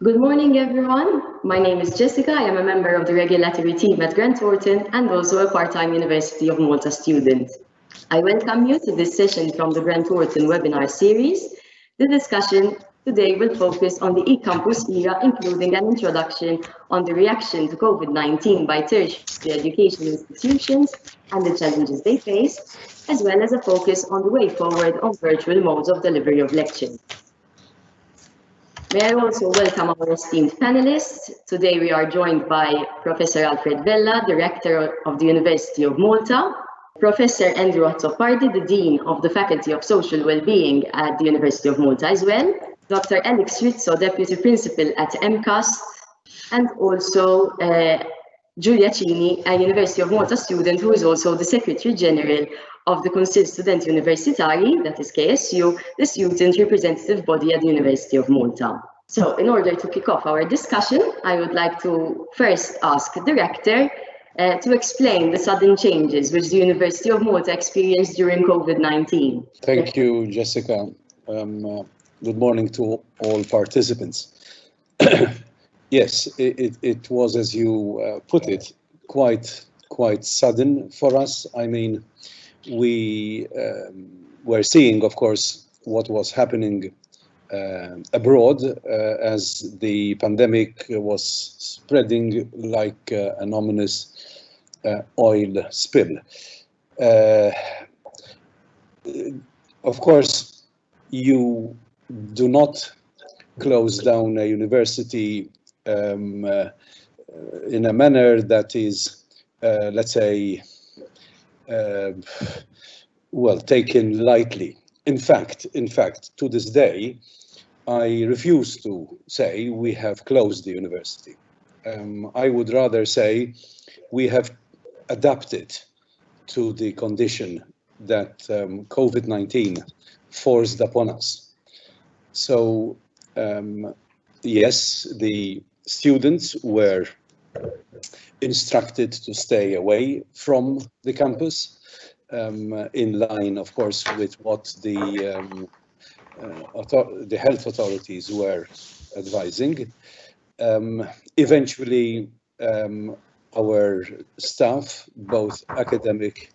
Good morning, everyone. My name is Jessica. I am a member of the regulatory team at Thornton and also a part-time University of Malta student. I welcome you to this session from the Thornton webinar series. The discussion today will focus on the eCampus era, including an introduction on the reaction to COVID-19 by tertiary education institutions and the challenges they face, as well as a focus on the way forward on virtual modes of delivery of lectures. May I also welcome our esteemed panelists. Today we are joined by Professor Alfred Vella, Director of the University of Malta, Professor Andrew Azzopardi, the Dean of the Faculty of Social Wellbeing at the University of Malta as well, Dr. Alex Rizzo, Deputy Principal at Mcash, and also Giulia Cini, a University of Malta student who is also the Secretary General of the Consil Studenti Universitari, that is KSU, the student representative body at the University of Malta. So in order to kick off our discussion, I would like to first ask the Director to explain the sudden changes which the University of Malta experienced during COVID-19. Thank you, Jessica. Good morning to all participants. Yes, it was, as you put it, quite sudden for us. I mean, we were seeing, of course, what was happening abroad as the pandemic was spreading like an ominous oil spill. Of course, you do not close down a university in a manner that is, let's say, well, taken lightly. In fact, to this day, I refuse to say we have closed the university. I would rather say we have adapted to the condition that COVID-19 forced upon us. So, yes, the students were instructed to stay away from the campus, in line, of course, with what the health authorities were advising. Eventually, our staff, both academic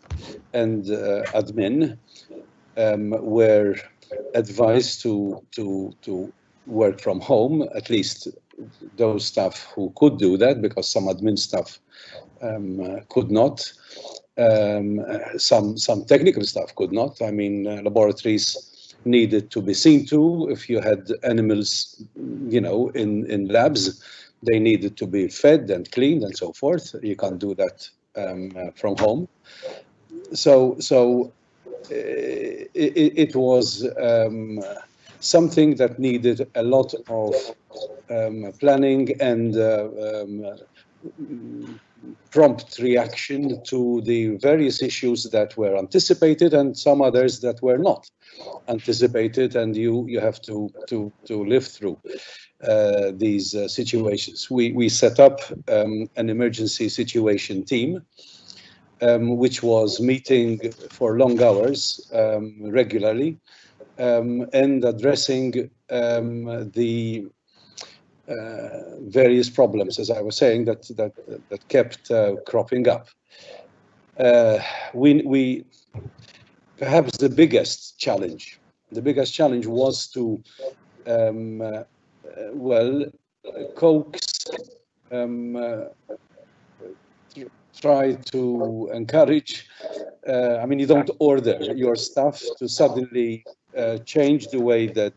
and admin, were advised to work from home, at least those staff who could do that, because some admin staff could not. Some technical staff could not. I mean, laboratories needed to be seen to. If you had animals, you know, in labs, they needed to be fed and cleaned and so forth. You can't do that from home. So it was something that needed a lot of planning and prompt reaction to the various issues that were anticipated and some others that were not anticipated, and you have to live through these situations. We set up an emergency situation team, which was meeting for long hours regularly and addressing the various problems, as I was saying, that kept cropping up. We perhaps the biggest challenge was to well, coax, try to encourage. I mean, you don't order your staff to suddenly change the way that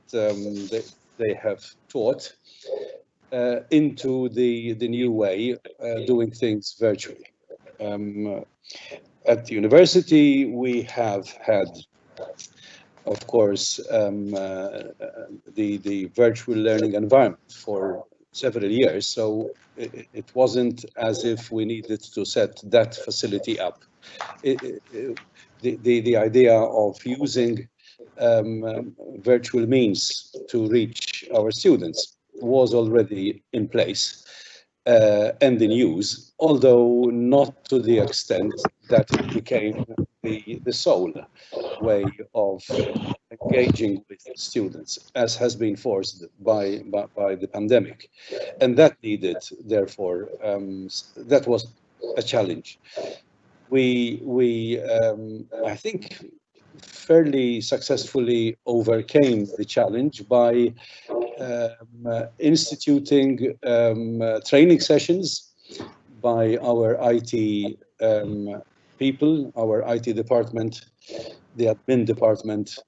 they have taught into the new way doing things virtually. At the university, we have had, of course, the virtual learning environment for several years, so it wasn't as if we needed to set that facility up. The idea of using virtual means to reach our students was already in place and in use, although not to the extent that it became the sole way of engaging with students, as has been forced by the pandemic, and that needed, therefore, that was a challenge. We I think fairly successfully overcame the challenge by instituting training sessions by our IT people, our IT department, the admin department.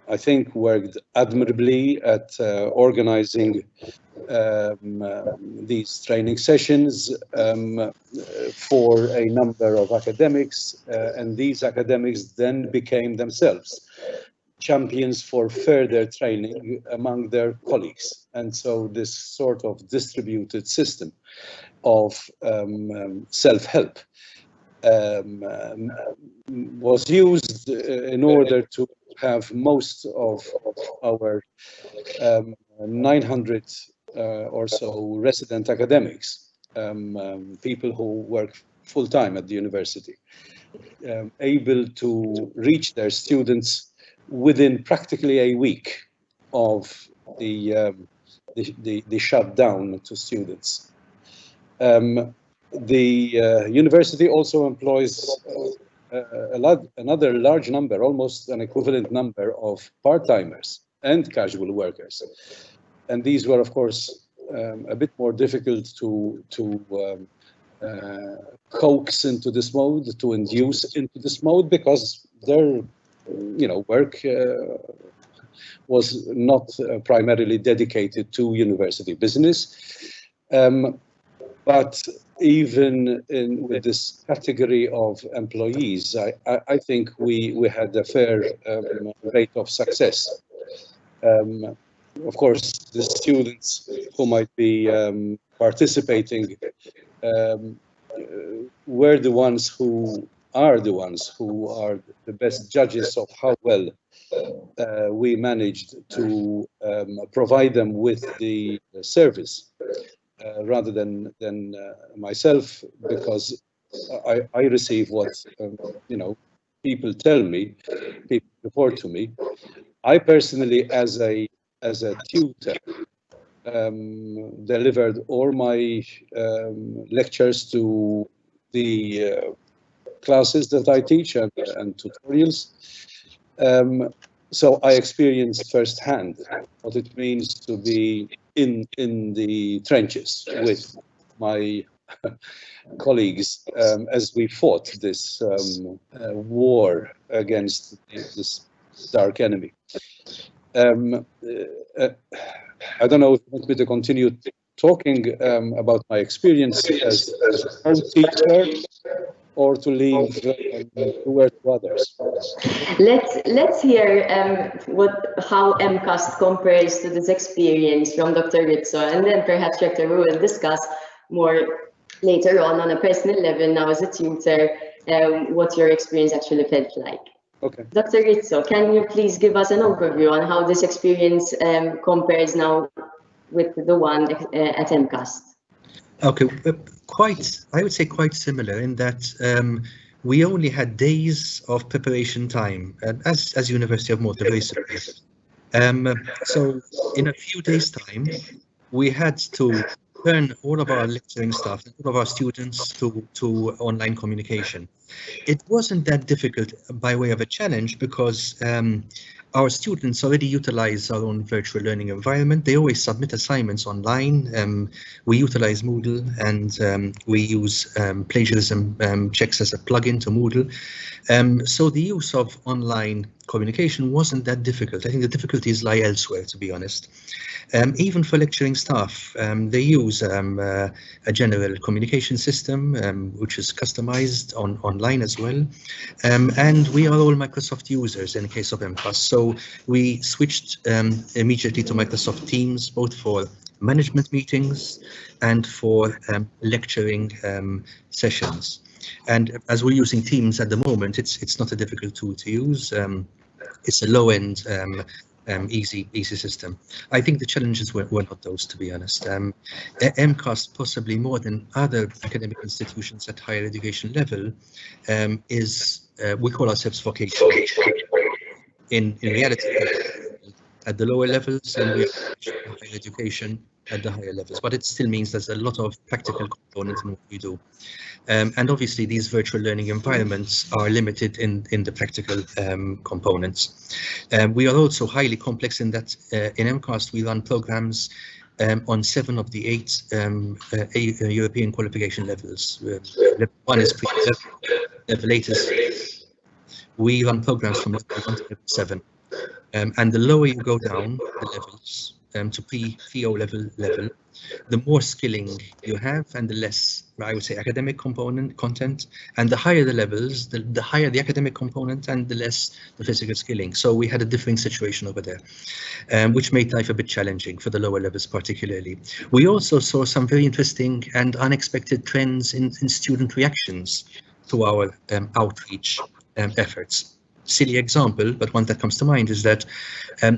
I think worked admirably at organizing these training sessions for a number of academics, and these academics then became themselves champions for further training among their colleagues. And so this sort of distributed system of self-help was used in order to have most of our 900 or so resident academics, people who work full-time at the university, able to reach their students within practically a week of the shutdown to students. The university also employs another large number, almost an equivalent number of part-timers and casual workers. And these were, of course, a bit more difficult to coax into this mode, to induce into this mode, because their work was not primarily dedicated to university business. But even with this category of employees, I think we had a fair rate of success. Of course, the students who might be participating were the ones who are the best judges of how well we managed to provide them with the service, rather than myself, because I receive what people tell me, people report to me. I personally, as a tutor, delivered all my lectures to the classes that I teach and tutorials. So I experienced firsthand what it means to be in the trenches with my colleagues as we fought this war against this dark enemy. I don't know if you want me to continue talking about my experience as a home teacher, or to leave the word to others. Let's hear how MCAS compares to this experience from Dr. Rizzo, and then perhaps Dr. Wu will discuss more later on a personal level, now as a tutor, what your experience actually felt like. Okay. Dr. Rizzo, can you please give us an overview on how this experience compares now with the one at MCAS? Okay, I would say quite similar in that we only had days of preparation time, as University of Malta, very similar. So in a few days' time, we had to turn all of our lecturing staff, all of our students to online communication. It wasn't that difficult by way of a challenge, because our students already utilize our own virtual learning environment. They always submit assignments online. We utilize Moodle, and we use plagiarism checks as a plugin to Moodle. So the use of online communication wasn't that difficult. I think the difficulties lie elsewhere, to be honest. Even for lecturing staff, they use a general communication system, which is customized online as well. And we are all Microsoft users in the case of MCAS. So we switched immediately to Microsoft Teams, both for management meetings and for lecturing sessions. And as we're using Teams at the moment, it's not a difficult tool to use. It's a low-end, easy system. I think the challenges were not those, to be honest. MCAS, possibly more than other academic institutions at higher education level, is we call ourselves vocational. in reality at the lower levels, and we are higher education at the higher levels, but it still means there's a lot of practical components in what we do. And obviously these virtual learning environments are limited in the practical components. We are also highly complex in that in MCAST we run programs on 7 of the 8 European qualification levels. Level 1 is level 8 is, we run programs from level 1 to level 7. And the lower you go down the levels to pre-O level, the more skilling you have and the less, I would say, academic content, and the higher the levels, the higher the academic component and the less the physical skilling. So we had a differing situation over there, which made life a bit challenging for the lower levels particularly. We also saw some very interesting and unexpected trends in student reactions to our outreach efforts. Silly example, but one that comes to mind is that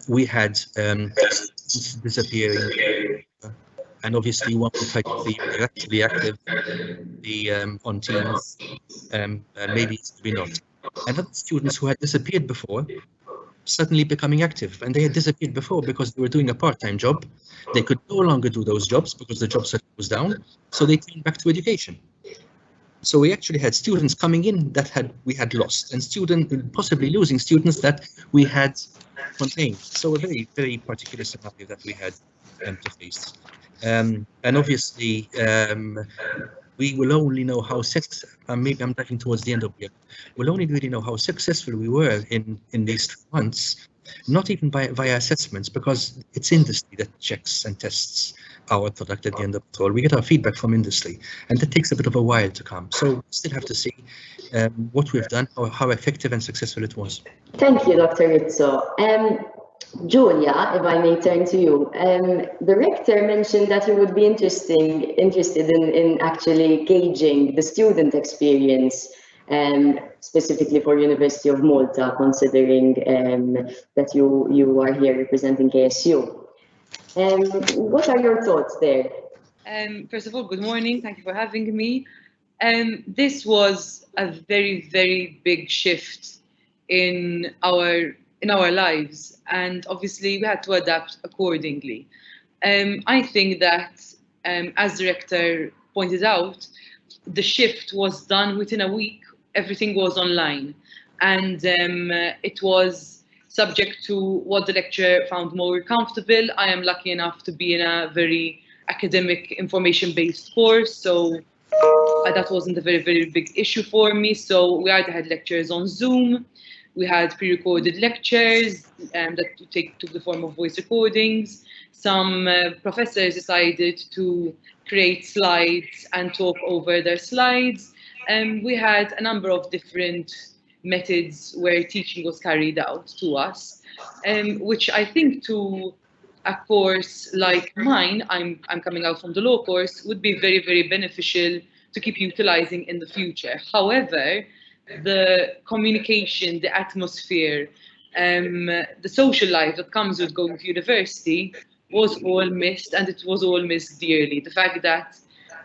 we had students disappearing, and obviously one would try to be actually active on Teams, maybe not. And other students who had disappeared before suddenly becoming active, and they had disappeared before because they were doing a part-time job. They could no longer do those jobs because the job set was down, so they came back to education. So we actually had students coming in that we had lost, and possibly losing students that we had contained. So a very, very particular scenario that we had to face. And obviously, we will only know how maybe I'm diving towards the end of it. We'll only really know how successful we were in these 3 months, not even via assessments, because it's industry that checks and tests our product at the end of it all. We get our feedback from industry, and that takes a bit of a while to come. So we still have to see what we've done, how effective and successful it was. Thank you, Dr. Rizzo. Julia, if I may turn to you, the rector mentioned that he would be interested in actually gauging the student experience, specifically for University of Malta, considering that you are here representing KSU. What are your thoughts there? First of all, good morning. Thank you for having me. This was a very, very big shift in our lives, and obviously we had to adapt accordingly. I think that, as the rector pointed out, the shift was done within a week. Everything was online, and it was subject to what the lecturer found more comfortable. I am lucky enough to be in a very academic, information-based course, so that wasn't a very, very big issue for me. So we either had lectures on Zoom, we had pre-recorded lectures that took the form of voice recordings. Some professors decided to create slides and talk over their slides. And we had a number of different methods where teaching was carried out to us, which I think to a course like mine, I'm coming out from the law course, would be very, very beneficial to keep utilizing in the future. However, the communication, the atmosphere, the social life that comes with going to university was all missed, and it was all missed dearly. The fact that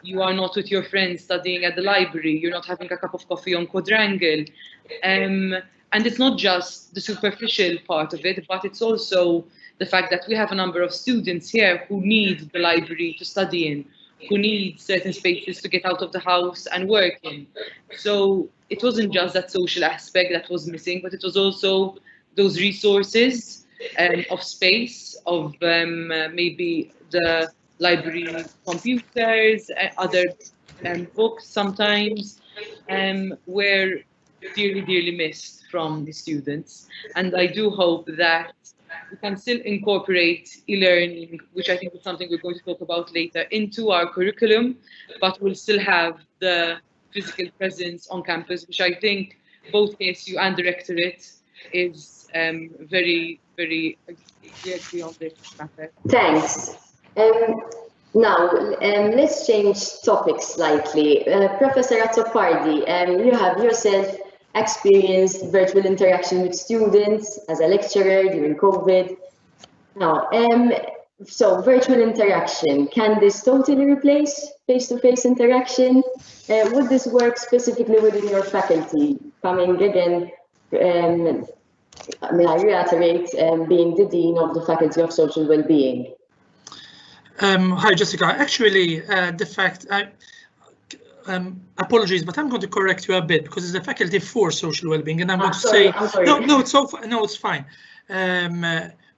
you are not with your friends studying at the library, you're not having a cup of coffee on Quadrangle. And it's not just the superficial part of it, but it's also the fact that we have a number of students here who need the library to study in, who need certain spaces to get out of the house and work in. So it wasn't just that social aspect that was missing, but it was also those resources of space, of maybe the library computers, other books sometimes, were dearly, dearly missed from the students. And I do hope that we can still incorporate e-learning, which I think is something we're going to talk about later, into our curriculum, but we'll still have the physical presence on campus, which I think both KSU and the Rectorate is very, very agree on this matter. Thanks. Now, let's change topics slightly. Professor Azzopardi, you have yourself experienced virtual interaction with students as a lecturer during COVID. Now, so virtual interaction, can this totally replace face-to-face interaction? Would this work specifically within your faculty? Coming again may I reiterate, being the Dean of the Faculty of Social Wellbeing. Hi, Jessica. Actually, the fact, apologies, but I'm going to correct you a bit because it's the Faculty for Social Wellbeing, and I'm going to say, no, it's fine.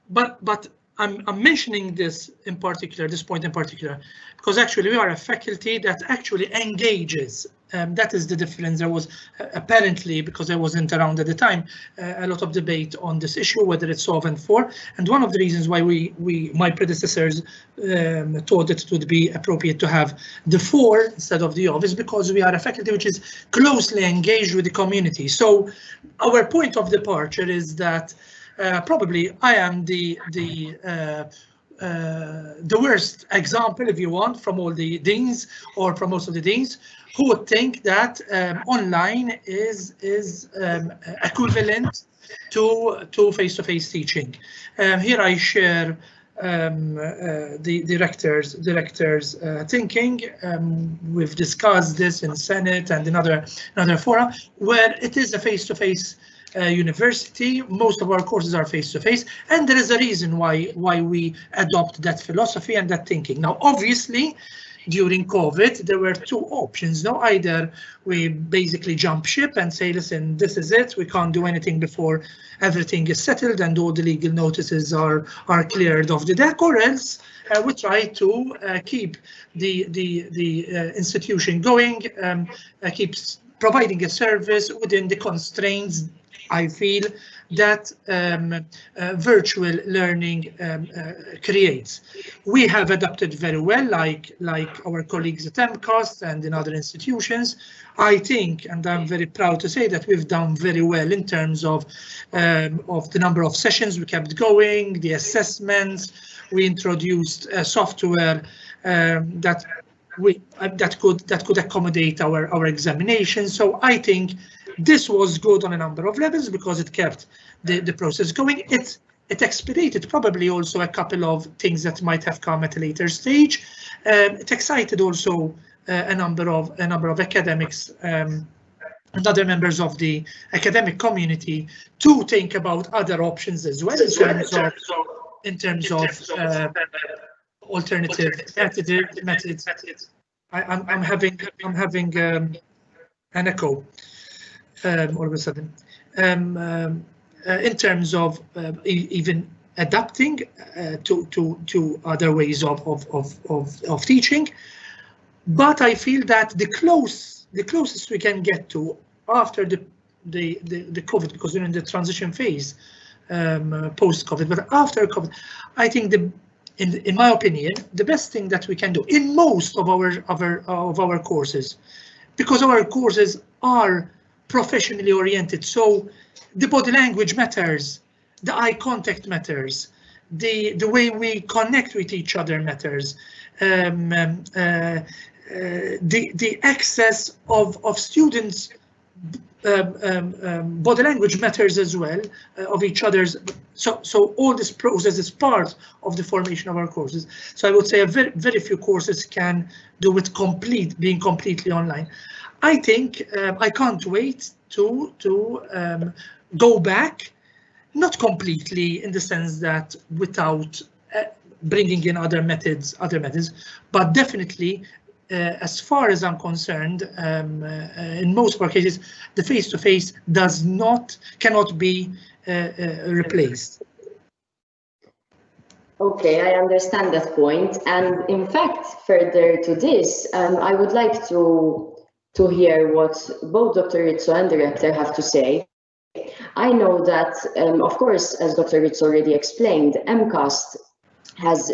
But I'm mentioning this in particular, this point in particular, because actually we are a faculty that actually engages. That is the difference. There was apparently, because I wasn't around at the time, a lot of debate on this issue, whether it's Solvent 4. And one of the reasons why my predecessors thought it would be appropriate to have the 4 instead of the of is because we are a faculty which is closely engaged with the community. So our point of departure is that probably I am the worst example, if you want, from all the deans or from most of the deans who would think that online is equivalent to face-to-face teaching. Here I share the director's thinking. We've discussed this in Senate and in other fora where it is a face-to-face university. Most of our courses are face-to-face, and there is a reason why we adopt that philosophy and that thinking. Now, obviously, during COVID, there were 2 options. No, either we basically jump ship and say, listen, this is it. We can't do anything before everything is settled and all the legal notices are cleared off the deck, or else we try to keep the institution going, keeps providing a service within the constraints, I feel, that virtual learning creates. We have adapted very well, like our colleagues at Mcash and in other institutions. I think, and I'm very proud to say that we've done very well in terms of the number of sessions we kept going, the assessments. We introduced software that could accommodate our examinations. So I think this was good on a number of levels because it kept the process going. It expedited probably also a couple of things that might have come at a later stage. It excited also a number of academics and other members of the academic community to think about other options as well in terms of alternative methods. I'm having an echo all of a sudden. In terms of even adapting to other ways of teaching, but I feel that the closest we can get to after the COVID, because we're in the transition phase post-COVID, but after COVID, I think in my opinion, the best thing that we can do in most of our courses, because our courses are professionally oriented, so the body language matters, the eye contact matters, the way we connect with each other matters, the access of students' body language matters as well, of each other's. So all this process is part of the formation of our courses. So I would say very few courses can do it being completely online. I think I can't wait to go back, not completely in the sense that without bringing in other methods, but definitely, as far as I'm concerned, in most of our cases, the face-to-face cannot be replaced. Okay, I understand that point, and in fact, further to this, I would like to hear what both Dr. Rizzo and the Director have to say. I know that, of course, as Dr. Rizzo already explained, Mcash has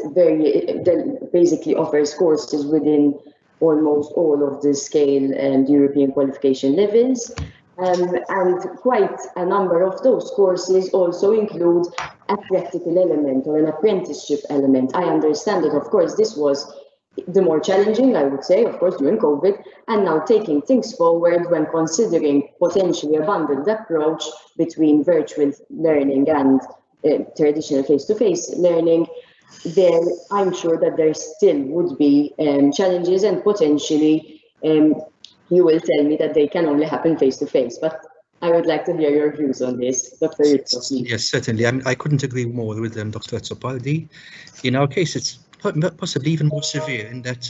basically offers courses within almost all of the scale and European qualification levels. And quite a number of those courses also include a practical element or an apprenticeship element. I understand that, of course, this was the more challenging, I would say, of course, during COVID, and now taking things forward when considering potentially a bundled approach between virtual learning and traditional face-to-face learning. There, I'm sure that there still would be challenges, and potentially you will tell me that they can only happen face-to-face, but I would like to hear your views on this, Dr. Rizzo, please. Yes, certainly. I couldn't agree more with Dr. Zopardi. In our case, it's possibly even more severe in that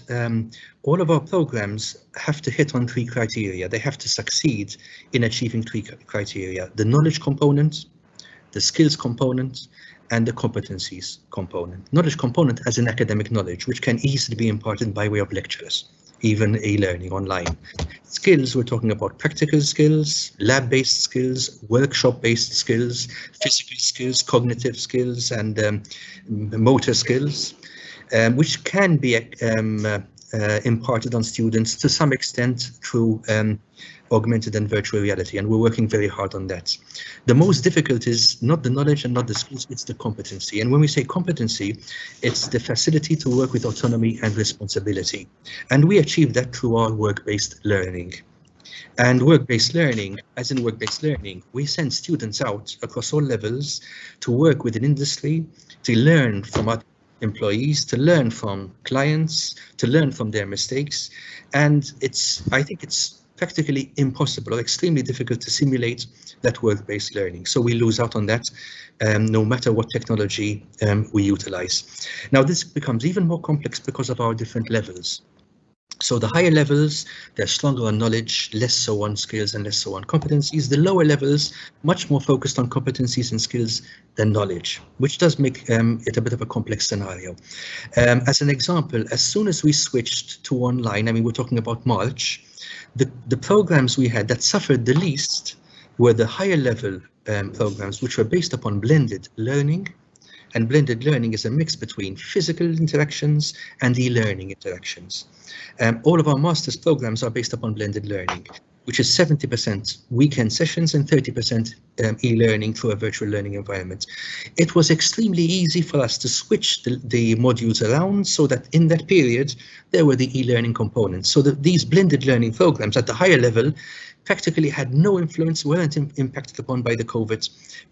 all of our programs have to hit on 3 criteria. They have to succeed in achieving 3 criteria: the knowledge component, the skills component, and the competencies component. Knowledge component as an academic knowledge, which can easily be imparted by way of lectures, even e-learning online. Skills, we're talking about practical skills, lab-based skills, workshop-based skills, physical skills, cognitive skills, and motor skills, which can be imparted on students to some extent through augmented and virtual reality, and we're working very hard on that. The most difficult is not the knowledge and not the skills, it's the competency. And when we say competency, it's the facility to work with autonomy and responsibility. And we achieve that through our work-based learning. And work-based learning, as in work-based learning, we send students out across all levels to work with an industry, to learn from our employees, to learn from clients, to learn from their mistakes. And I think it's practically impossible or extremely difficult to simulate that work-based learning. So we lose out on that no matter what technology we utilize. Now this becomes even more complex because of our different levels. So the higher levels, they're stronger on knowledge, less so on skills and less so on competencies. The lower levels, much more focused on competencies and skills than knowledge, which does make it a bit of a complex scenario. As an example, as soon as we switched to online, I mean, we're talking about March, the programs we had that suffered the least were the higher level programs, which were based upon blended learning. And blended learning is a mix between physical interactions and e-learning interactions. All of our master's programs are based upon blended learning, which is 70% weekend sessions and 30% e-learning through a virtual learning environment. It was extremely easy for us to switch the modules around so that in that period, there were the e-learning components. So that these blended learning programs at the higher level practically had no influence, weren't impacted upon by the COVID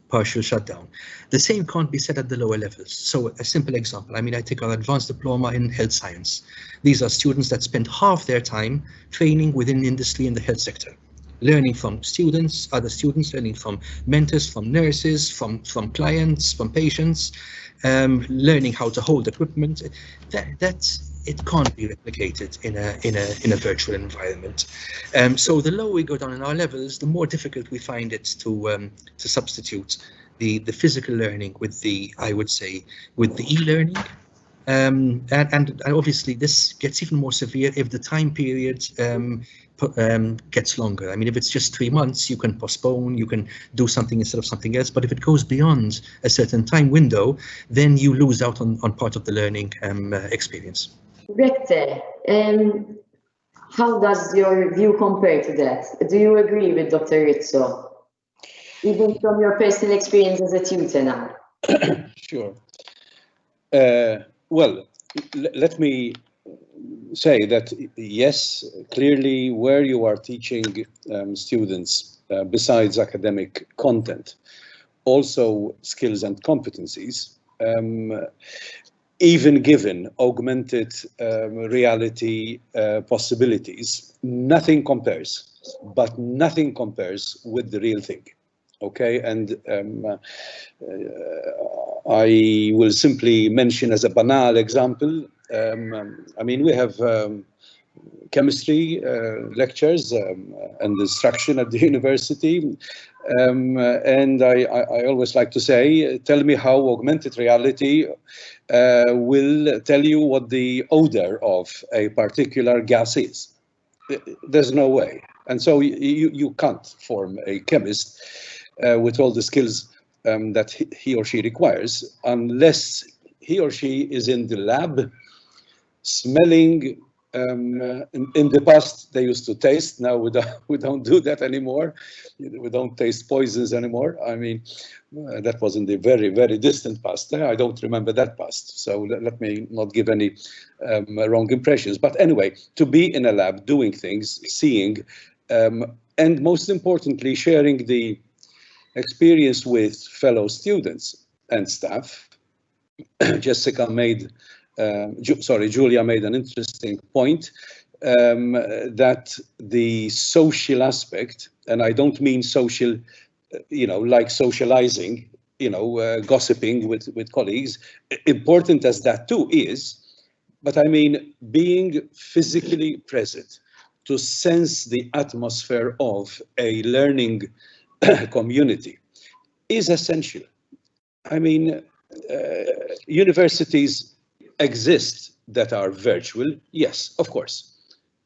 partial shutdown. The same can't be said at the lower levels. So a simple example, I mean, I take our advanced diploma in health science. These are students that spend half their time training within the industry in the health sector, learning from students, other students, learning from mentors, from nurses, from clients, from patients, learning how to hold equipment. It can't be replicated in a virtual environment. So the lower we go down in our levels, the more difficult we find it to substitute the physical learning with the, I would say, with the e-learning. And obviously this gets even more severe if the time period gets longer. I mean, if it's just 3 months, you can postpone, you can do something instead of something else. But if it goes beyond a certain time window, then you lose out on part of the learning experience. Rector, how does your view compare to that? Do you agree with Dr. Rizzo, even from your personal experience as a tutor now? Sure. Well, let me say that, yes, clearly where you are teaching students, besides academic content, also skills and competencies, even given augmented reality possibilities, nothing compares, but nothing compares with the real thing. Okay, and I will simply mention as a banal example, I mean, we have chemistry lectures and instruction at the university. And I always like to say, tell me how augmented reality will tell you what the odor of a particular gas is. There's no way. And so you can't form a chemist with all the skills that he or she requires unless he or she is in the lab smelling. In the past, they used to taste. Now we don't do that anymore. We don't taste poisons anymore. I mean, that was in the very, very distant past. I don't remember that past. So let me not give any wrong impressions. But anyway, to be in a lab, doing things, seeing, and most importantly, sharing the experience with fellow students and staff. Julia made an interesting point. that the social aspect, and I don't mean social, like socializing, gossiping with colleagues, important as that too is, but I mean being physically present to sense the atmosphere of a learning community is essential. I mean, universities exist that are virtual, yes, of course.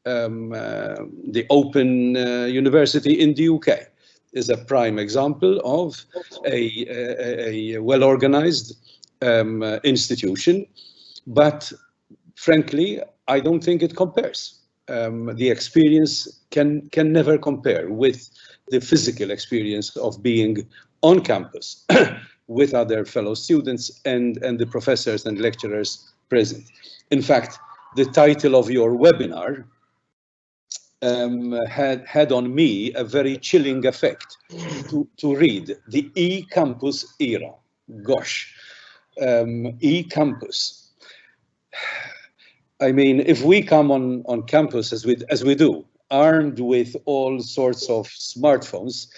The Open University in the UK is a prime example of a well-organized institution, but frankly, I don't think it compares. The experience can never compare with the physical experience of being on campus with other fellow students and the professors and lecturers present. In fact, the title of your webinar had on me a very chilling effect to read, the e-campus era. Gosh, e-campus. I mean, if we come on campus as we do, armed with all sorts of smartphones,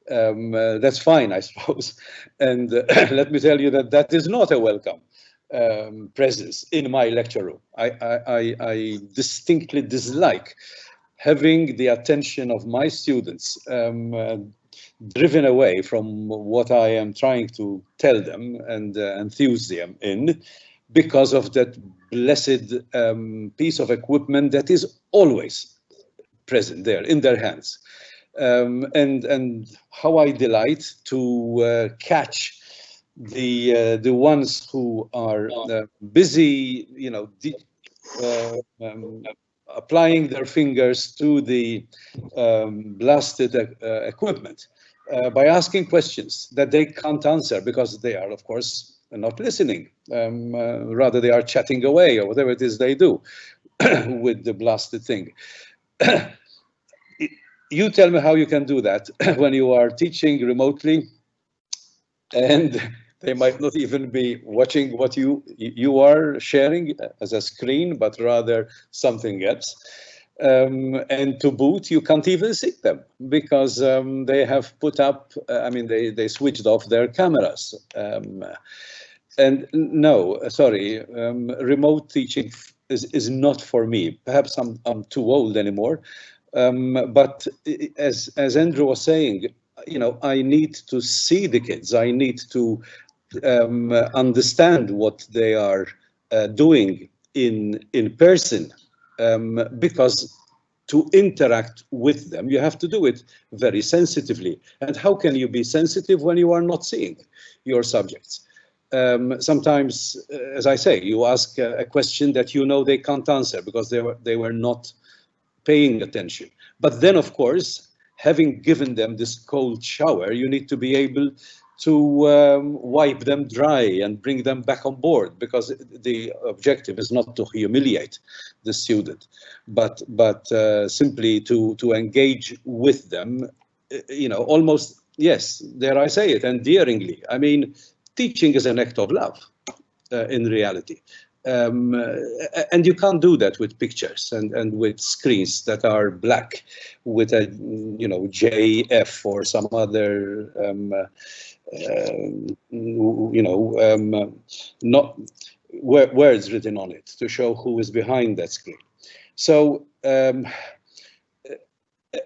that's fine, I suppose. And let me tell you that is not a welcome presence in my lecture room. I distinctly dislike having the attention of my students driven away from what I am trying to tell them and enthuse them in, because of that blessed piece of equipment that is always present there in their hands. And how I delight to catch the ones who are busy, applying their fingers to the blasted equipment by asking questions that they can't answer because they are, of course, not listening. Rather, they are chatting away or whatever it is they do with the blasted thing. You tell me how you can do that when you are teaching remotely and they might not even be watching what you are sharing as a screen, but rather something else. And to boot, you can't even see them because they have put up, they switched off their cameras. And no, sorry, remote teaching is not for me. Perhaps I'm too old anymore. But as Andrew was saying, I need to see the kids. I need to understand what they are doing in person, because to interact with them, you have to do it very sensitively. And how can you be sensitive when you are not seeing your subjects? Sometimes, as I say, you ask a question that they can't answer because they were not paying attention. But then, of course, having given them this cold shower, you need to be able to wipe them dry and bring them back on board, because the objective is not to humiliate the student, but simply to engage with them, almost, yes, dare I say it, endearingly. I mean, teaching is an act of love in reality. And you can't do that with pictures and with screens that are black with a JF or some other not words written on it to show who is behind that screen. So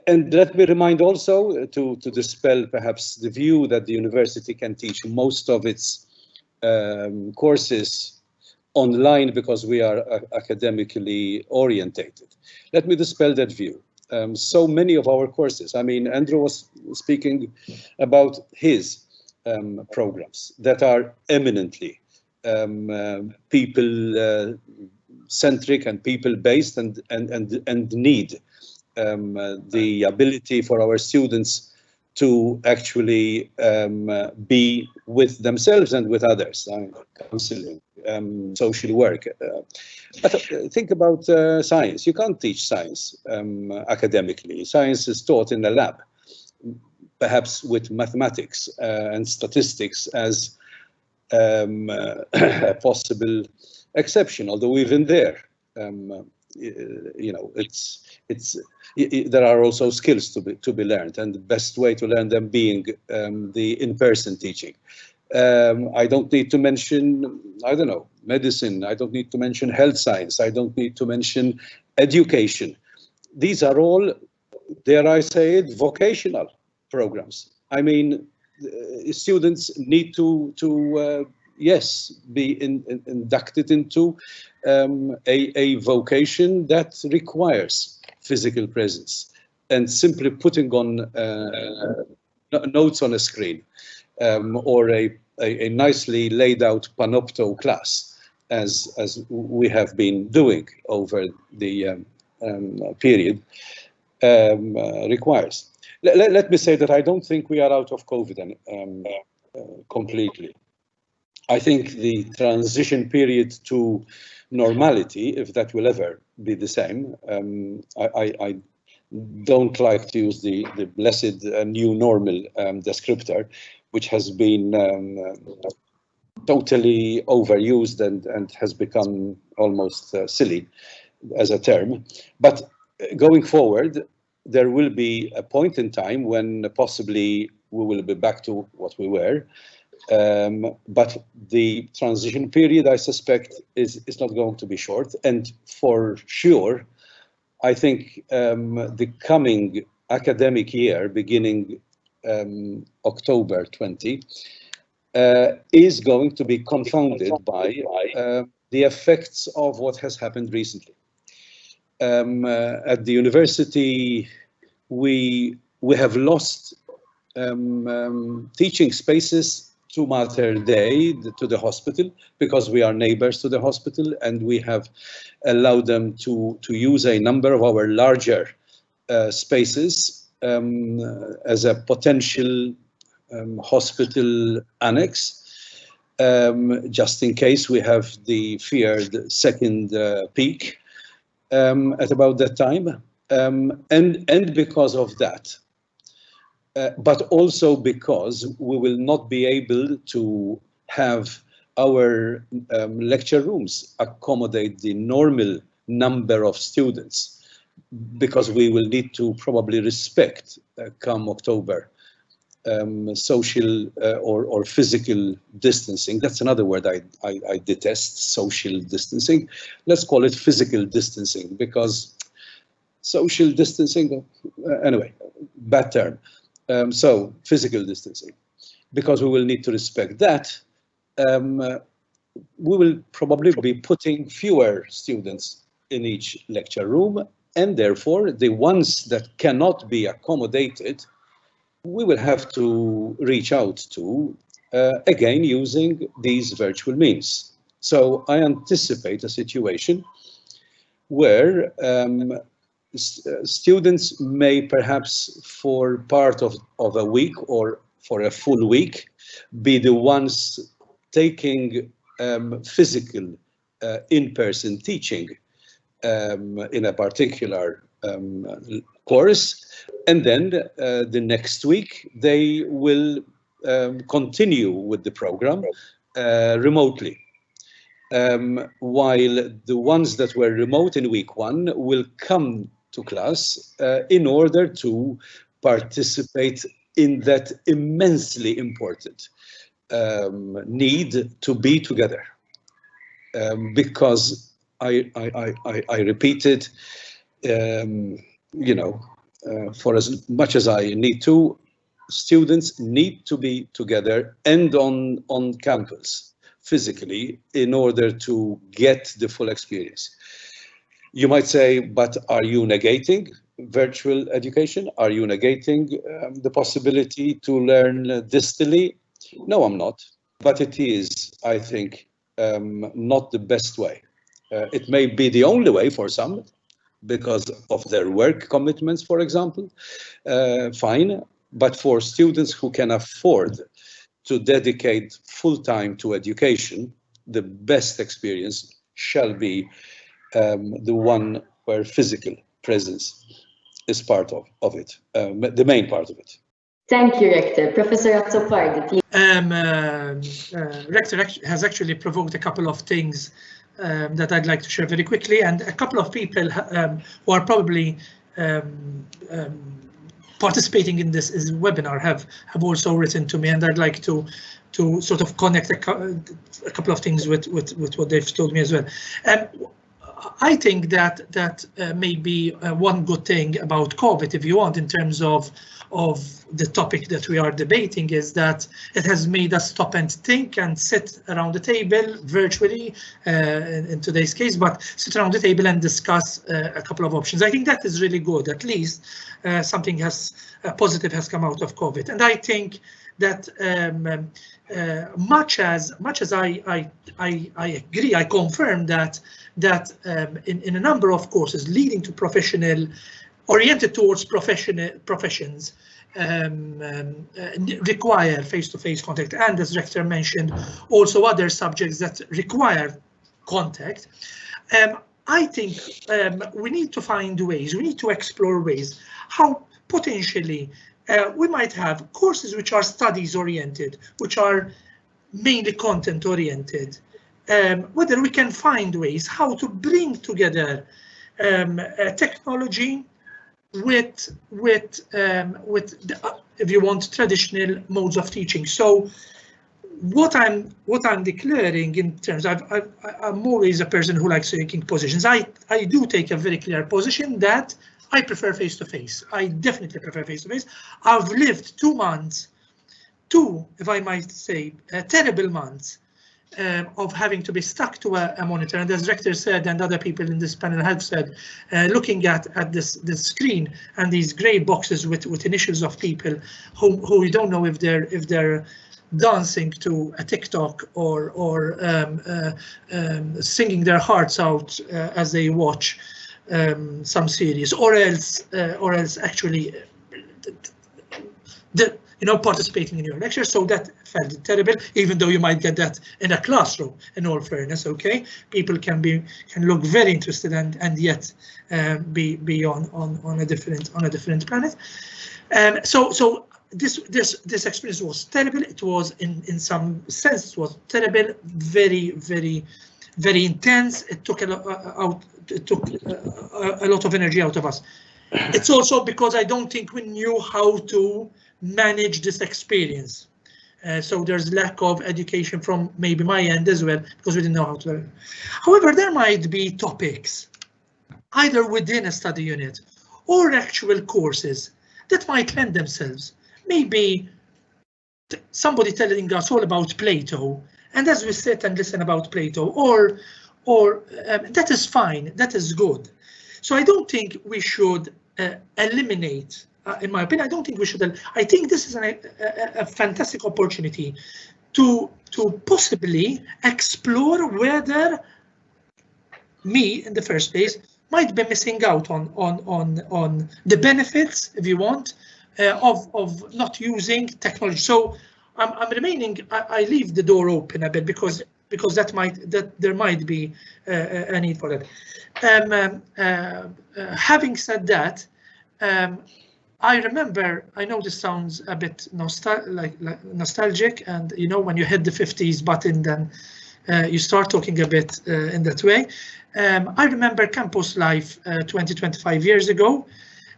and let me remind also to dispel perhaps the view that the university can teach most of its courses online because we are academically orientated. Let me dispel that view. So many of our courses, Andrew was speaking about his programs that are eminently people-centric and people-based and need the ability for our students to actually be with themselves and with others, counseling, social work. But think about science. You can't teach science academically. Science is taught in a lab, perhaps with mathematics and statistics as a possible exception, although even there, you know, there are also skills to be learned, and the best way to learn them being the in-person teaching. I don't need to mention, I don't know, medicine. I don't need to mention health science. I don't need to mention education. These are all, dare I say it, vocational programs. I mean, students need to yes, be inducted into a vocation that requires physical presence, and simply putting on notes on a screen or a nicely laid out panopto class, as we have been doing over the period, requires. Let me say that I don't think we are out of COVID completely. I think the transition period to normality, if that will ever be the same, I don't like to use the blessed new normal descriptor, which has been totally overused and has become almost silly as a term. But going forward, there will be a point in time when possibly we will be back to what we were. But the transition period, I suspect, is not going to be short. And for sure, I think the coming academic year, beginning October 20, is going to be confounded by the effects of what has happened recently. At the university, we have lost teaching spaces to Mater Dei, to the hospital, because we are neighbors to the hospital, and we have allowed them to use a number of our larger spaces as a potential hospital annex, just in case we have the feared second peak at about that time, and because of that. But also because we will not be able to have our lecture rooms accommodate the normal number of students, because we will need to probably respect, come October, social or physical distancing. That's another word I detest, social distancing. Let's call it physical distancing, because social distancing, anyway, bad term. So physical distancing, because we will need to respect that. We will probably be putting fewer students in each lecture room, and therefore the ones that cannot be accommodated, we will have to reach out to, again, using these virtual means. So I anticipate a situation where students may perhaps for part of a week or for a full week be the ones taking physical in-person teaching in a particular course, and then the next week they will continue with the program remotely. While the ones that were remote in week one will come to class in order to participate in that immensely important need to be together. Because I repeated, you know, for as much as I need to, students need to be together and on campus physically in order to get the full experience. You might say, but are you negating virtual education? Are you negating the possibility to learn distally? No, I'm not. But it is, I think, not the best way. It may be the only way for some, because of their work commitments, for example, fine. But for students who can afford to dedicate full time to education, the best experience shall be the one where physical presence is part of it, the main part of it. Thank you, Rector. Professor Azzopardi, please. Rector has actually provoked a couple of things that I'd like to share very quickly, and a couple of people who are probably participating in this webinar have also written to me, and I'd like to sort of connect a couple of things with what they've told me as well. I think that maybe one good thing about COVID, if you want, in terms of the topic that we are debating, is that it has made us stop and think and sit around the table virtually in today's case, but sit around the table and discuss a couple of options. I think that is really good. At least something positive has come out of COVID, and I think that much as I agree, I confirm that in a number of courses leading to oriented towards professions require face-to-face contact, and as Rector mentioned, also other subjects that require contact. I think we need to find ways, we need to explore ways how potentially we might have courses which are studies oriented, which are mainly content oriented, whether we can find ways how to bring together technology with if you want, traditional modes of teaching. So what I'm declaring in terms, I'm always a person who likes taking positions. I do take a very clear position that I prefer face-to-face. I definitely prefer face-to-face. I've lived 2 months, if I might say, terrible months of having to be stuck to a monitor. And as Rector said, and other people in this panel have said, looking at this screen and these grey boxes with initials of people who you don't know if they're dancing to a TikTok or singing their hearts out as they watch some series, or else actually participating in your lecture. So that felt terrible, even though you might get that in a classroom, in all fairness. Okay, people can look very interested and yet be on a different planet. So this experience was terrible. It was in some sense it was terrible, very intense. It took a lot of energy out of us. It's also because I don't think we knew how to manage this experience. So there's lack of education from maybe my end as well, because we didn't know how to. However, there might be topics either within a study unit or actual courses that might lend themselves. Maybe somebody telling us all about Plato, and as we sit and listen about Plato, or that is fine, that is good. So I don't think we should eliminate, in my opinion, I don't think we should. I think this is a fantastic opportunity to possibly explore whether me, in the first place, might be missing out on the benefits, if you want, of not using technology. So I'm remaining. I leave the door open a bit because there might be a need for that. Having said that, I remember. I know this sounds a bit nostalgic, and when you hit the 50s button, then you start talking a bit in that way. I remember campus life 25 years ago,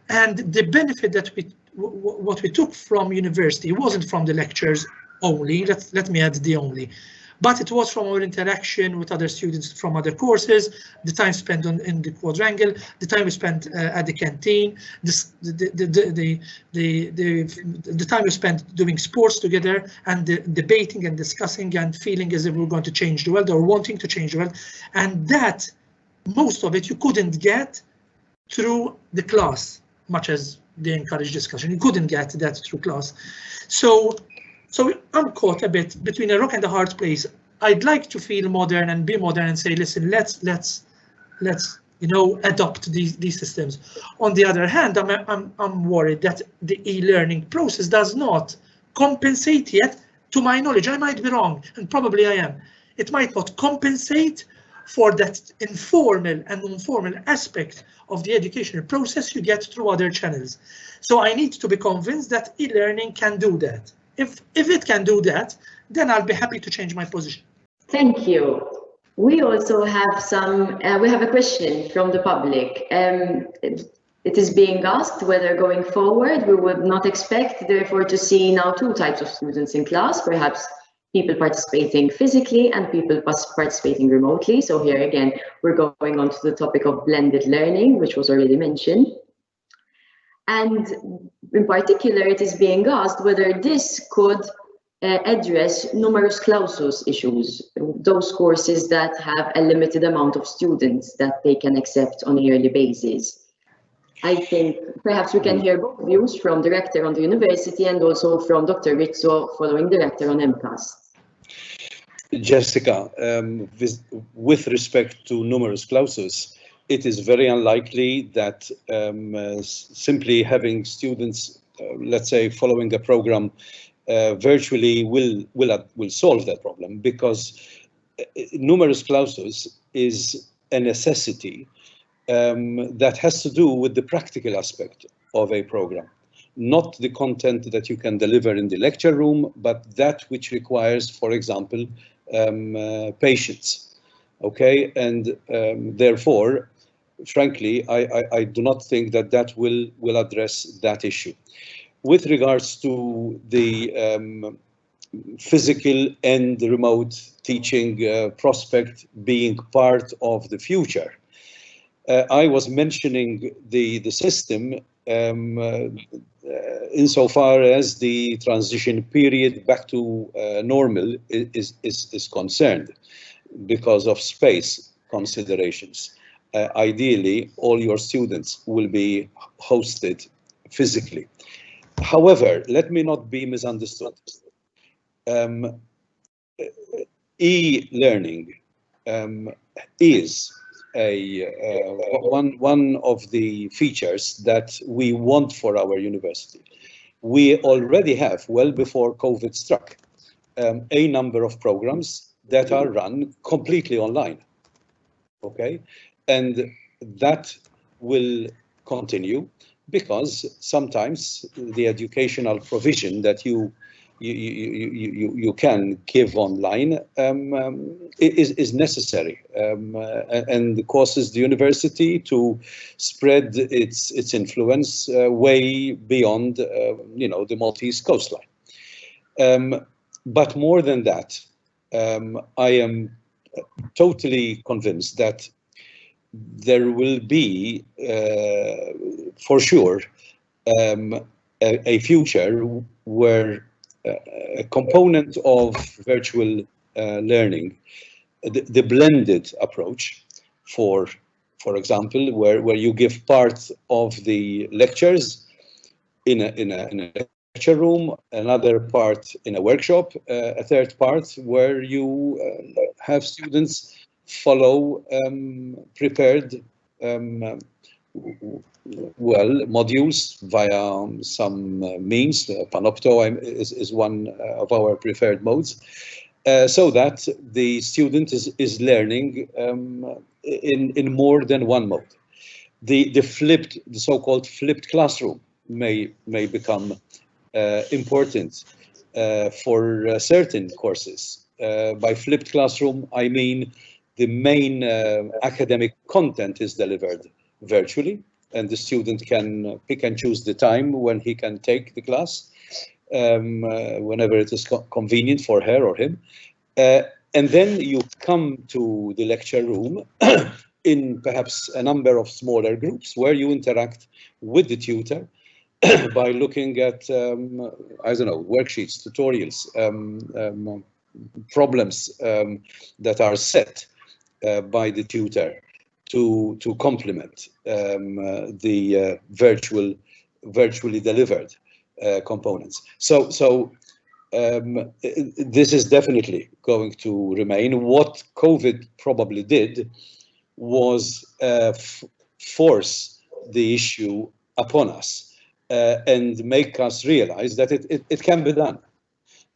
and the benefit that what we took from university wasn't from the lectures only. Let me add the only. But it was from our interaction with other students from other courses, the time spent in the quadrangle, the time we spent at the canteen, the time we spent doing sports together and debating and discussing and feeling as if we were going to change the world or wanting to change the world. And that, most of it, you couldn't get through the class, much as they encourage discussion. You couldn't get that through class. So I'm caught a bit between a rock and a hard place. I'd like to feel modern and be modern and say, listen, let's adopt these systems. On the other hand, I'm worried that the e-learning process does not compensate yet. To my knowledge, I might be wrong, and probably I am. It might not compensate for that informal and non-formal aspect of the educational process you get through other channels. So I need to be convinced that e-learning can do that. If it can do that, then I'll be happy to change my position. Thank you. We also have we have a question from the public. It is being asked whether going forward we would not expect, therefore, to see now two types of students in class, perhaps people participating physically and people participating remotely. So here again, we're going on to the topic of blended learning, which was already mentioned. And in particular, it is being asked whether this could address numerus clausus issues, those courses that have a limited amount of students that they can accept on a yearly basis. I think perhaps we can hear both views from the rector on the university and also from Dr. Rizzo, following the rector on Mcash. Jessica, with respect to numerus clausus, it is very unlikely that simply having students, let's say, following a program virtually will solve that problem, because numerus clausus is a necessity that has to do with the practical aspect of a program, not the content that you can deliver in the lecture room, but that which requires, for example, patience. Okay, and therefore, frankly, I do not think that will address that issue. With regards to the physical and remote teaching prospect being part of the future, I was mentioning the system insofar as the transition period back to normal is concerned, because of space considerations. Ideally, all your students will be hosted physically. However, let me not be misunderstood. E-learning is one of the features that we want for our university. We already have, well before COVID struck, a number of programs that are run completely online. Okay, and that will continue, because sometimes the educational provision that you can give online is necessary, and causes the university to spread its influence way beyond the Maltese coastline. But more than that, I am totally convinced that there will be, for sure, a future where a component of virtual learning, the blended approach, for example, where you give part of the lectures in a lecture room, another part in a workshop, a third part where you have students follow prepared modules via some means. Panopto is one of our preferred modes, so that the student is learning in more than one mode. The so-called flipped classroom may become important for certain courses. By flipped classroom, I mean the main academic content is delivered virtually, and the student can pick and choose the time when he can take the class, whenever it is convenient for her or him. And then you come to the lecture room in perhaps a number of smaller groups where you interact with the tutor by looking at, I don't know, worksheets, tutorials, problems that are set by the tutor to complement the virtually delivered components. So this is definitely going to remain. What COVID probably did was force the issue upon us and make us realize that it can be done.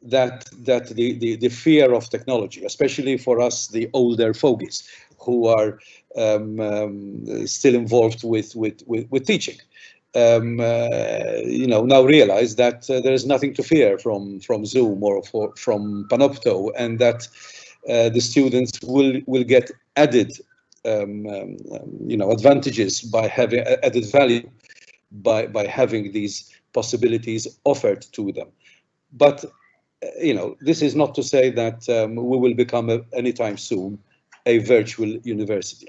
That the fear of technology, especially for us, the older fogies who are still involved with teaching, now realize that there is nothing to fear from Zoom or from Panopto, and that the students will get added advantages by having added value by having these possibilities offered to them. But this is not to say that we will become anytime soon a virtual university.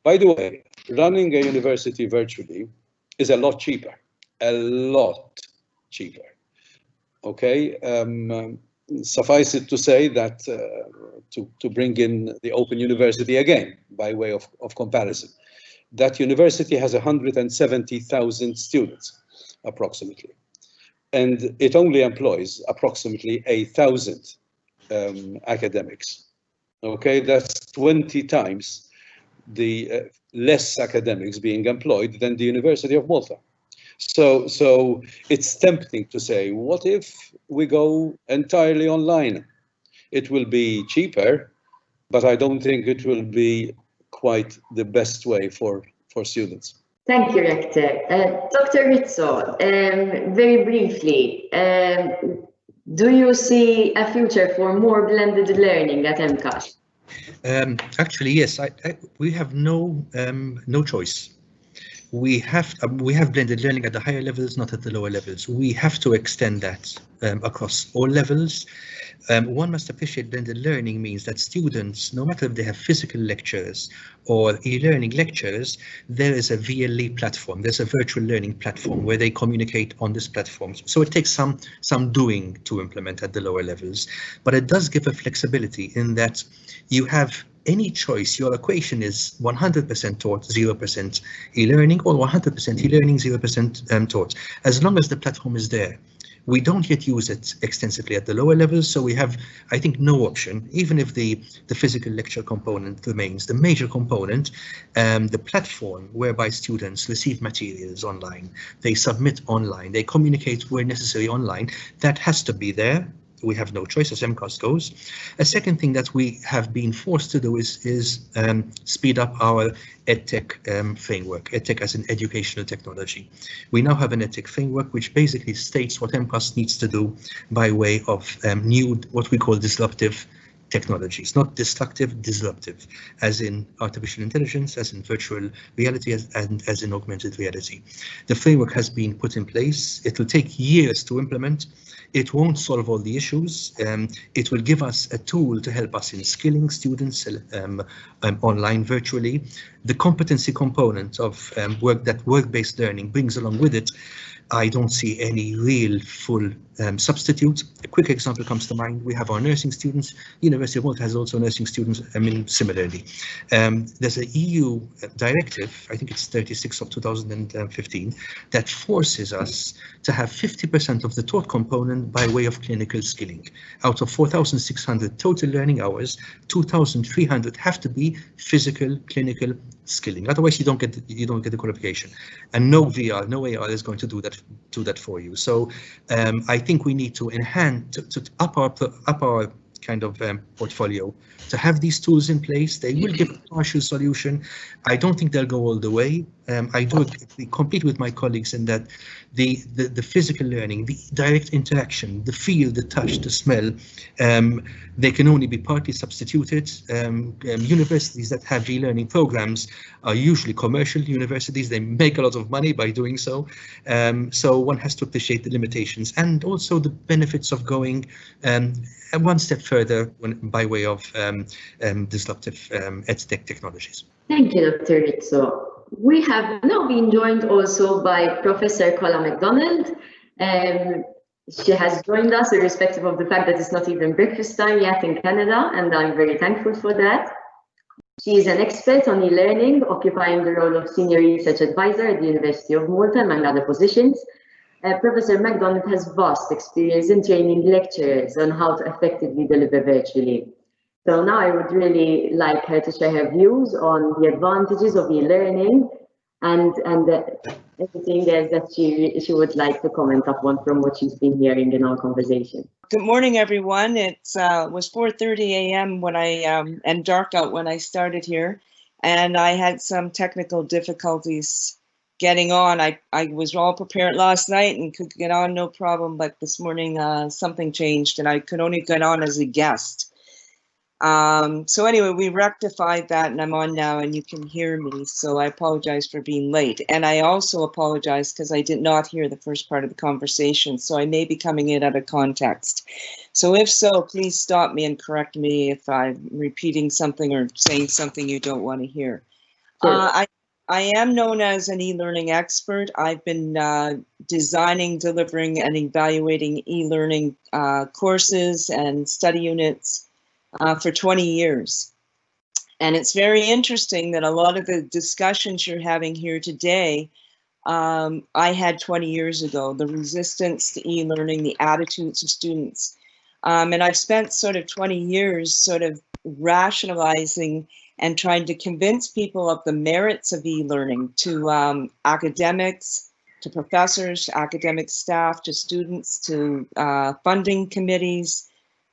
By the way, running a university virtually is a lot cheaper, okay? Suffice it to say that to bring in the Open University again, by way of comparison, that university has 170,000 students, approximately. And it only employs approximately 1,000 academics. Okay, that's 20 times the less academics being employed than the University of Malta. So it's tempting to say, what if we go entirely online? It will be cheaper, but I don't think it will be quite the best way for students. Thank you, Rector. Dr. Rizzo, very briefly, do you see a future for more blended learning at Mcash? Actually, yes. We have no choice. We have blended learning at the higher levels, not at the lower levels. We have to extend that across all levels. One must appreciate blended learning means that students, no matter if they have physical lectures or e-learning lectures, there is a VLE platform. There's a virtual learning platform where they communicate on this platform. So it takes some doing to implement at the lower levels, but it does give a flexibility in that you have any choice. Your equation is 100% taught, 0% e-learning, or 100% e-learning, 0% taught. As long as the platform is there. We don't yet use it extensively at the lower levels, so we have, I think, no option, even if the physical lecture component remains. The major component, the platform whereby students receive materials online, they submit online, they communicate where necessary online, that has to be there. We have no choice as Mcash goes. A second thing that we have been forced to do is speed up our EdTech framework, EdTech as an educational technology. We now have an EdTech framework which basically states what Mcash needs to do by way of new, what we call disruptive technologies, not destructive, disruptive, as in artificial intelligence, as in virtual reality, and as in augmented reality. The framework has been put in place. It will take years to implement. It won't solve all the issues. It will give us a tool to help us in skilling students online virtually. The competency component of work-based learning brings along with it, I don't see any real full substitute. A quick example comes to mind. We have our nursing students. University of Malta has also nursing students, similarly. There's an EU directive, I think it's 36 of 2015, that forces us to have 50% of the taught component by way of clinical skilling. Out of 4,600 total learning hours, 2,300 have to be physical clinical skilling. Otherwise, you don't get the qualification. And no VR, no AR is going to do that for you. So I think we need to enhance, to up our kind of portfolio, to have these tools in place. They will give a partial solution. I don't think they'll go all the way. I do compete with my colleagues in that the physical learning, the direct interaction, the feel, the touch, the smell, they can only be partly substituted. Universities that have e-learning programs are usually commercial universities. They make a lot of money by doing so. So one has to appreciate the limitations and also the benefits of going one step further by way of disruptive EdTech technologies. Thank you, Dr. Rizzo. We have now been joined also by Professor Colin MacDonald. She has joined us irrespective of the fact that it's not even breakfast time yet in Canada, and I'm very thankful for that. She is an expert on e-learning, occupying the role of Senior Research Advisor at the University of Malta, among other positions. Professor MacDonald has vast experience in training lecturers on how to effectively deliver virtually. So now I would really like her to share her views on the advantages of e-learning and everything else that she would like to comment upon from what she's been hearing in our conversation. Good morning, everyone. It was 4:30 a.m. when and dark out when I started here, and I had some technical difficulties getting on. I was all prepared last night and could get on no problem, but this morning something changed and I could only get on as a guest. So anyway, we rectified that and I'm on now and you can hear me. So I apologize for being late. And I also apologize because I did not hear the first part of the conversation. So I may be coming in out of context. So if so, please stop me and correct me if I'm repeating something or saying something you don't want to hear. I am known as an e-learning expert. I've been designing, delivering, and evaluating e-learning courses and study units for 20 years. And it's very interesting that a lot of the discussions you're having here today, I had 20 years ago, the resistance to e-learning, the attitudes of students. And I've spent sort of 20 years sort of rationalizing and trying to convince people of the merits of e-learning to academics, to professors, to academic staff, to students, to funding committees,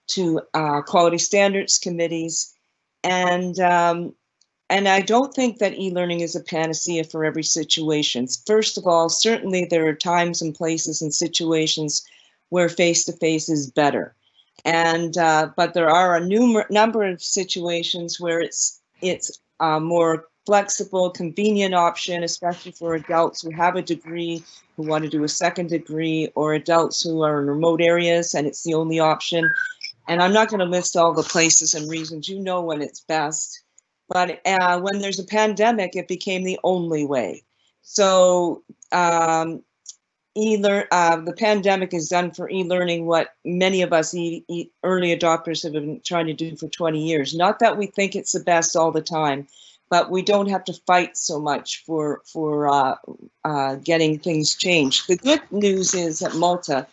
to quality standards committees. And I don't think that e-learning is a panacea for every situation. First of all, certainly there are times and places and situations where face-to-face is better. And but there are a number of situations where it's a more flexible, convenient option, especially for adults who have a degree, who want to do a second degree, or adults who are in remote areas and it's the only option. And I'm not going to list all the places and reasons, you know when it's best. But when there's a pandemic, it became the only way. So the pandemic has done for e-learning what many of us early adopters have been trying to do for 20 years. Not that we think it's the best all the time, but we don't have to fight so much for getting things changed. The good news is at Malta,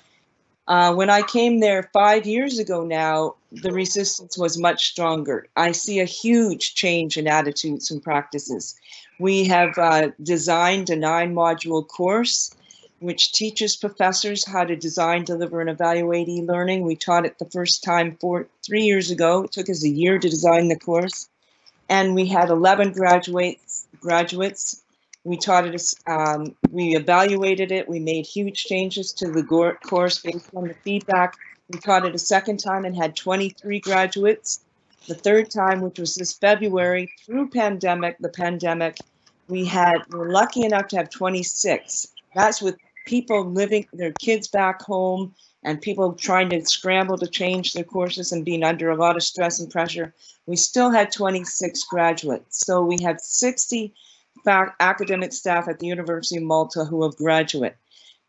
when I came there 5 years ago now, the resistance was much stronger. I see a huge change in attitudes and practices. We have designed a 9-module course which teaches professors how to design, deliver, and evaluate e-learning. We taught it the first time 3 years ago. It took us a year to design the course. And we had 11 graduates. We taught it, we evaluated it, we made huge changes to the course based on the feedback. We taught it a second time and had 23 graduates. The third time, which was this February, through the pandemic, we're lucky enough to have 26. That's with people living, their kids back home, and people trying to scramble to change their courses and being under a lot of stress and pressure. We still had 26 graduates. So we have 60 academic staff at the University of Malta who have graduate.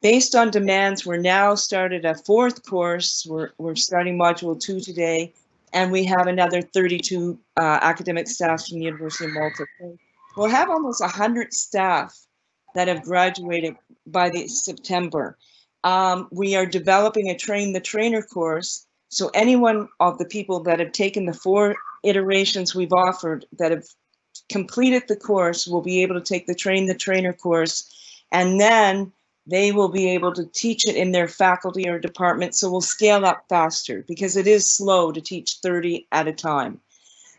Based on demands, we're now started a 4th course. We're starting module 2 today, and we have another 32 academic staff from the University of Malta. We'll have almost 100 staff that have graduated by September. We are developing a train the trainer course. So anyone of the people that have taken the 4 iterations we've offered that have completed the course will be able to take the train the trainer course, and then they will be able to teach it in their faculty or department. So we'll scale up faster because it is slow to teach 30 at a time.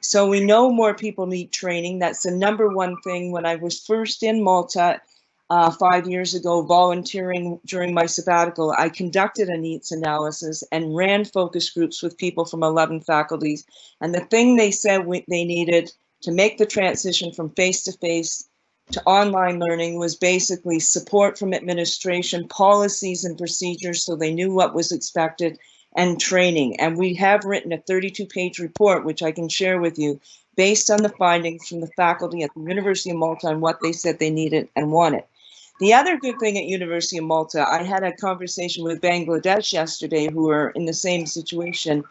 So we know more people need training. That's the #1 thing. When I was first in Malta 5 years ago, volunteering during my sabbatical, I conducted a needs analysis and ran focus groups with people from 11 faculties. And the thing they said they needed to make the transition from face-to-face to online learning was basically support from administration, policies and procedures so they knew what was expected, and training. And we have written a 32-page report, which I can share with you, based on the findings from the faculty at the University of Malta and what they said they needed and wanted. The other good thing at University of Malta, I had a conversation with Bangladesh yesterday who are in the same situation.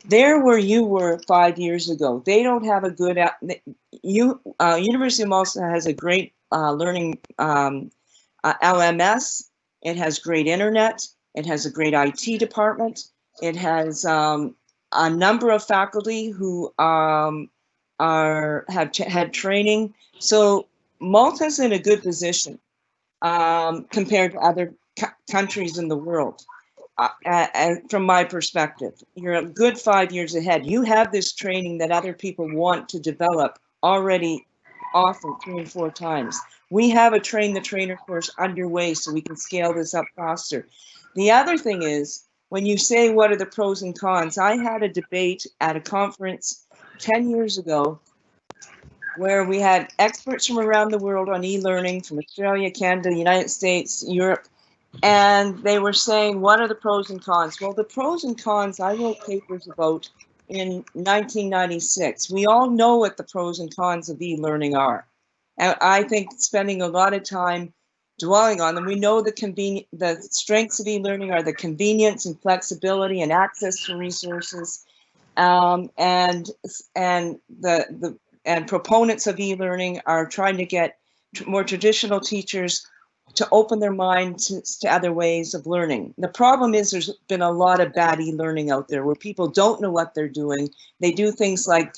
They're where you were 5 years ago. They don't have a good, University of Malta has a great learning LMS. It has great internet. It has a great IT department. It has a number of faculty who have had training. So Malta's in a good position compared to other countries in the world. From my perspective, you're a good 5 years ahead. You have this training that other people want to develop already offered 3 and 4 times. We have a train the trainer course underway so we can scale this up faster. The other thing is, when you say what are the pros and cons, I had a debate at a conference 10 years ago, where we had experts from around the world on e-learning, from Australia, Canada, the United States, Europe, and they were saying, what are the pros and cons? Well, the pros and cons I wrote papers about in 1996. We all know what the pros and cons of e-learning are. And I think spending a lot of time dwelling on them, we know the strengths of e-learning are the convenience and flexibility and access to resources, and proponents of e-learning are trying to get more traditional teachers to open their mind to other ways of learning. The problem is there's been a lot of bad e-learning out there where people don't know what they're doing. They do things like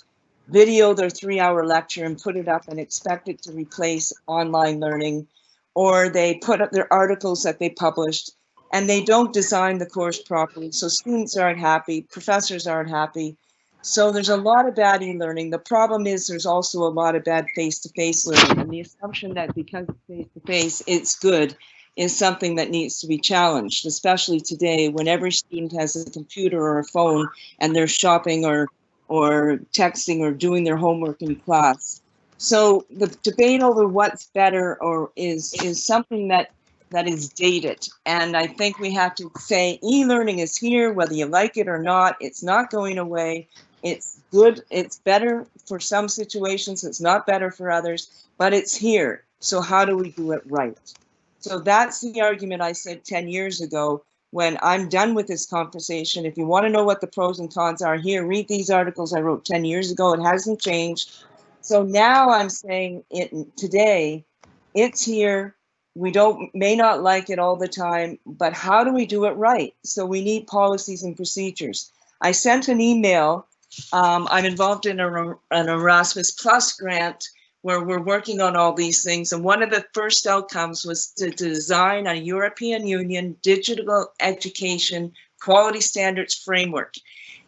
video their 3-hour lecture and put it up and expect it to replace online learning, or they put up their articles that they published and they don't design the course properly. So students aren't happy, professors aren't happy. So there's a lot of bad e-learning. The problem is there's also a lot of bad face-to-face learning. And the assumption that because it's face-to-face, it's good is something that needs to be challenged, especially today when every student has a computer or a phone and they're shopping or texting or doing their homework in class. So the debate over what's better or is something that is dated. And I think we have to say e-learning is here, whether you like it or not. It's not going away. It's good. It's better for some situations. It's not better for others, but it's here. So how do we do it right? So that's the argument I said 10 years ago. When I'm done with this conversation, if you want to know what the pros and cons are here, read these articles I wrote 10 years ago. It hasn't changed. So now I'm saying it today, it's here. We may not like it all the time, but how do we do it right? So we need policies and procedures. I sent an email. I'm involved in an Erasmus Plus grant where we're working on all these things. And one of the first outcomes was to design a European Union digital education quality standards framework.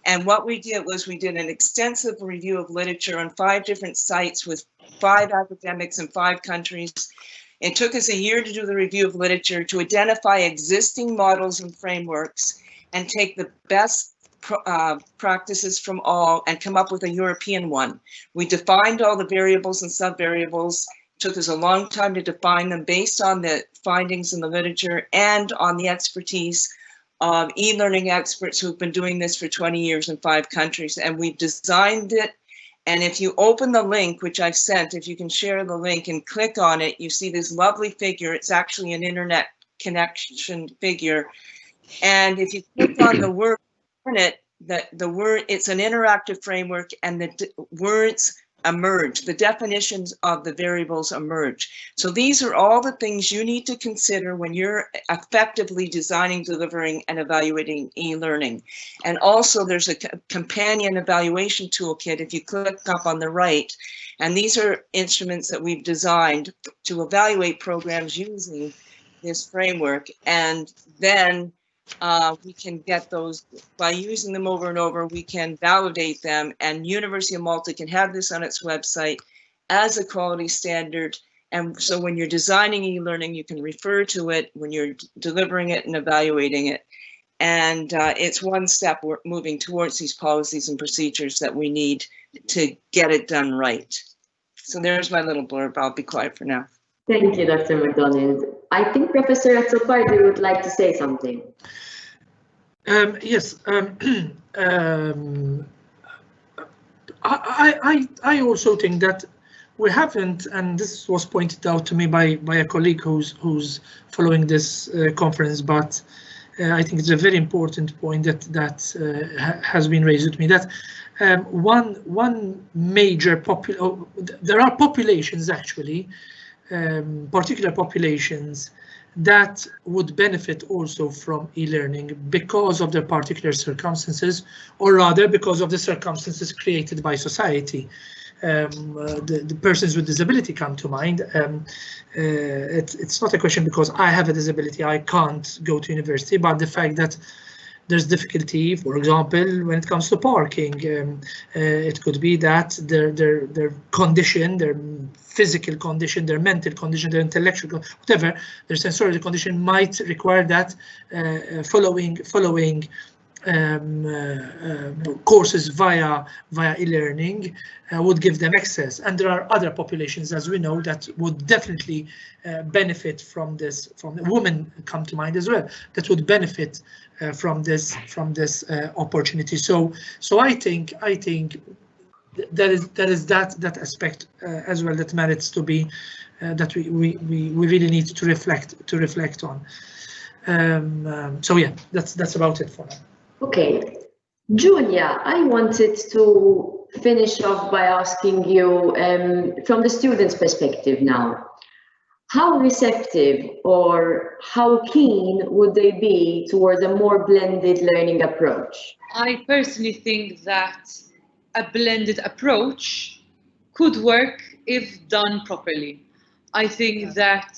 And what we did was we did an extensive review of literature on 5 different sites with 5 academics in 5 countries. It took us a year to do the review of literature, to identify existing models and frameworks and take the best practices from all and come up with a European one. We defined all the variables and subvariables. It took us a long time to define them based on the findings in the literature and on the expertise of e-learning experts who've been doing this for 20 years in 5 countries. And we've designed it. And if you open the link, which I've sent, if you can share the link and click on it, you see this lovely figure. It's actually an internet connection figure. And if you click on the word in it, the word, it's an interactive framework and the words emerge, the definitions of the variables emerge. So these are all the things you need to consider when you're effectively designing, delivering, and evaluating e-learning. And also there's a companion evaluation toolkit if you click up on the right. And these are instruments that we've designed to evaluate programs using this framework. And then we can get those by using them over and over. We can validate them, and University of Malta can have this on its website as a quality standard. And so when you're designing e-learning, you can refer to it when you're delivering it and evaluating it. And it's one step we're moving towards these policies and procedures that we need to get it done right. So there's my little blurb. I'll be quiet for now. Thank you, Dr. McDonald. I think Professor Azzopardi would like to say something. Yes, I also think that we haven't, and this was pointed out to me by a colleague who's following this conference, but I think it's a very important point that has been raised with me, that one major there are populations actually, particular populations that would benefit also from e-learning because of their particular circumstances, or rather because of the circumstances created by society. The persons with disability come to mind. It's not a question because I have a disability, I can't go to university, but the fact that there's difficulty, for example, when it comes to parking. It could be that their condition, their physical condition, their mental condition, their intellectual, whatever, their sensorial condition might require that following courses via e-learning would give them access, and there are other populations, as we know, that would definitely benefit from this. From women come to mind as well, that would benefit from this opportunity. So I think that is that aspect as well that merits to be that we really need to reflect on. So yeah, that's about it for now. Okay, Julia, I wanted to finish off by asking you from the students' perspective now. How receptive or how keen would they be towards a more blended learning approach? I personally think that a blended approach could work if done properly. I think that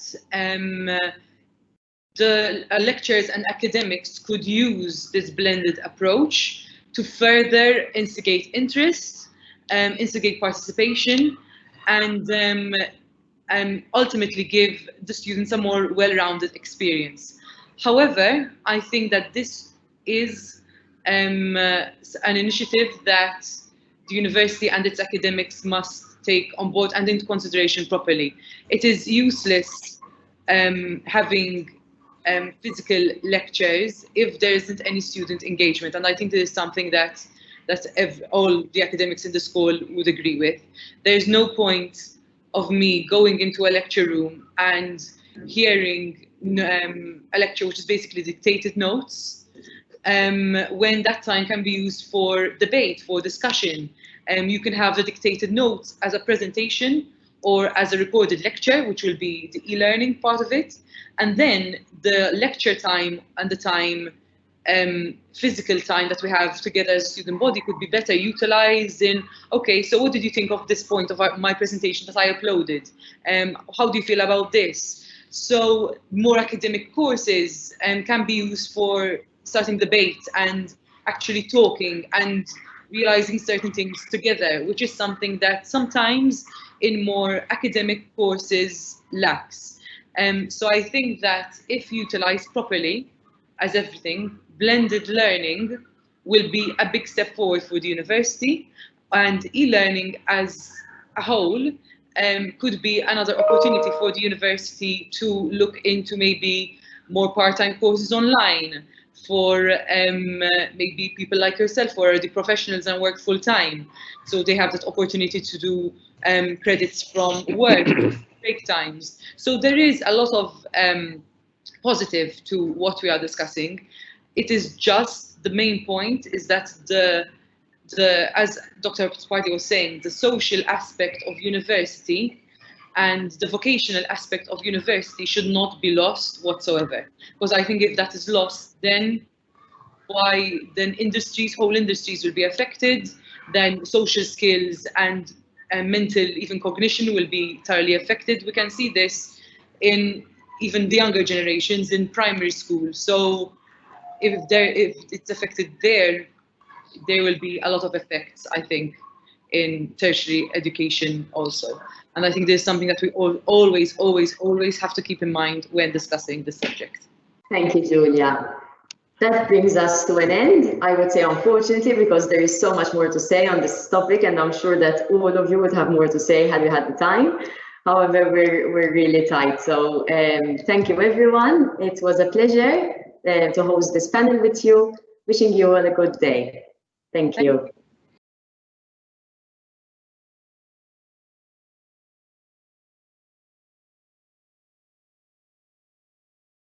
the lecturers and academics could use this blended approach to further instigate interest, instigate participation, and ultimately give the students a more well-rounded experience. However, I think that this is an initiative that the university and its academics must take on board and into consideration properly. It is useless having physical lectures if there isn't any student engagement, and I think this is something that all the academics in the school would agree with. There's no point of me going into a lecture room and hearing a lecture which is basically dictated notes, when that time can be used for debate, for discussion. You can have the dictated notes as a presentation or as a recorded lecture, which will be the e-learning part of it. And then the lecture time and the time, physical time that we have together as a student body could be better utilized in, okay, so what did you think of this point of my presentation that I uploaded? How do you feel about this? So more academic courses can be used for starting debate and actually talking and realizing certain things together, which is something that sometimes in more academic courses lacks. So I think that if utilized properly, as everything, blended learning will be a big step forward for the university, and e-learning as a whole could be another opportunity for the university to look into maybe more part-time courses online for maybe people like yourself or the professionals and work full-time. So they have that opportunity to do credits from work, break times. So there is a lot of positive to what we are discussing. It is just the main point is that as Dr. Sparty was saying, the social aspect of university and the vocational aspect of university should not be lost whatsoever. Because I think if that is lost, then industries, whole industries will be affected, then social skills and mental, even cognition will be thoroughly affected. We can see this in even the younger generations in primary school. So if it's affected there will be a lot of effects, I think, in tertiary education also. And I think there's something that we always have to keep in mind when discussing this subject. Thank you, Julia. That brings us to an end, I would say, unfortunately, because there is so much more to say on this topic, and I'm sure that all of you would have more to say had you had the time. However, we're really tight. So thank you, everyone. It was a pleasure to host this panel with you. Wishing you all a good day. Thank you.